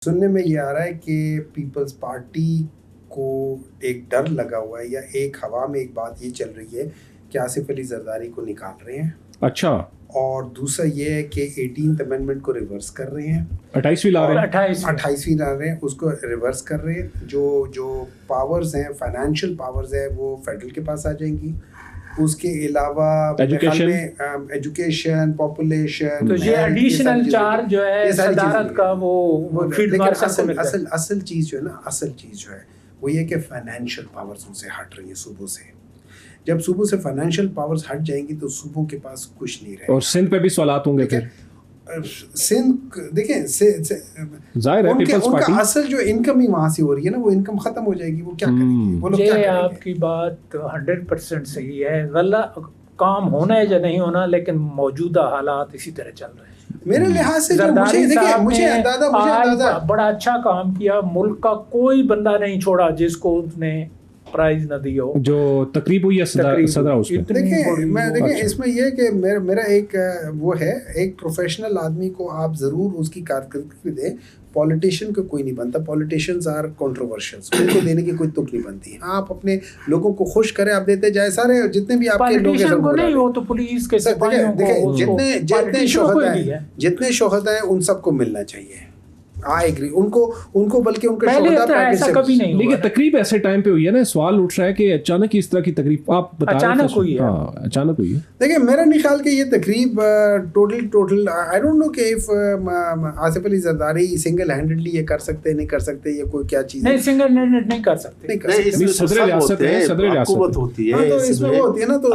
सुनने में ये आ रहा है कि पीपल्स पार्टी को एक डर लगा हुआ है या एक हवा में एक बात ये चल रही है कि आसिफ अली जरदारी को निकाल रहे हैं। अच्छा। और दूसरा ये है कि 18th अमेंडमेंट को रिवर्स कर रहे हैं, 28वीं ला रहे हैं, 28वीं ला रहे हैं, उसको रिवर्स कर रहे हैं। जो पावर्स हैं, फाइनेंशियल पावर्स है, वो फेडरल के पास आ जाएंगी। उसके अलावा एजुकेशन, पॉपुलेशन, तो ये एडिशनल चार्ज जो है सदारत का वो फील्ड मार्शल को असल चीज जो है ना, असल चीज जो है वो ये कि फाइनेंशियल पावर्स उनसे हट रही है सूबों से। जब सूबों से फाइनेंशियल पावर्स हट जाएंगी तो सूबों के पास कुछ नहीं रहेगा। और सिंध पे भी सवालात होंगे फिर। सिंध देखें जाहिर है पीपल्स उनका पार्टी असल जो इनकम ही वहां से हो रही है ना, वो इनकम खत्म हो जाएगी। वो क्या करेंगे? वो लोग क्या ये करेंगे? आपकी बात 100% सही है। गलत काम होना है या नहीं होना, लेकिन मौजूदा हालात इसी तरह चल रहे हैं। मेरे लिहाज से मुझे अंदाजा बड़ा अच्छा काम किया। मुल्क का कोई बंदा नहीं छोड़ा जिसको उसने प्राइज न दिया हो। जो तकरीब हुई है सदर हाउस में। देखिए इसमें यह है कि मेरा एक वो है, एक प्रोफेशनल आदमी को आप जरूर उसकी कारकर्दगी दें। पॉलिटिशियन को कोई नहीं बनता, पॉलिटिशियंस आर कंट्रोवर्शियल, उनको देने की कोई तुक नहीं बनती। आप अपने लोगों को खुश करें, आप देते जाए। सारे जितने भी आपके लोग हैं को नहीं, वो तो पुलिस के सिपाहियों को, जितने शोहदा हैं उन सबको मिलना चाहिए। I agree. उनको बल्कि उनके शोहदा तो ऐसा कभी नहीं हुआ। लेकिन तकरीब ऐसे टाइम पे हुई है ना, सवाल उठ रहा है कि अचानक इस तरह की तकरीब आप बता रहे हैं। अचानक हुई है। हाँ, अचानक हुई है। देखिए मेरा नहीं ख्याल कि ये तकरीब टोटल आई डोंट नो कि if Asif Ali Zardari single handedly ये कर सकते नहीं कर सकते, ये कोई क्या चीज नहीं, सिंगल हैंडेड नहीं कर सकते। सदर रियासत है, सदर रियासत हुकूमत होती है, तो इसमें वो होती है ना, तो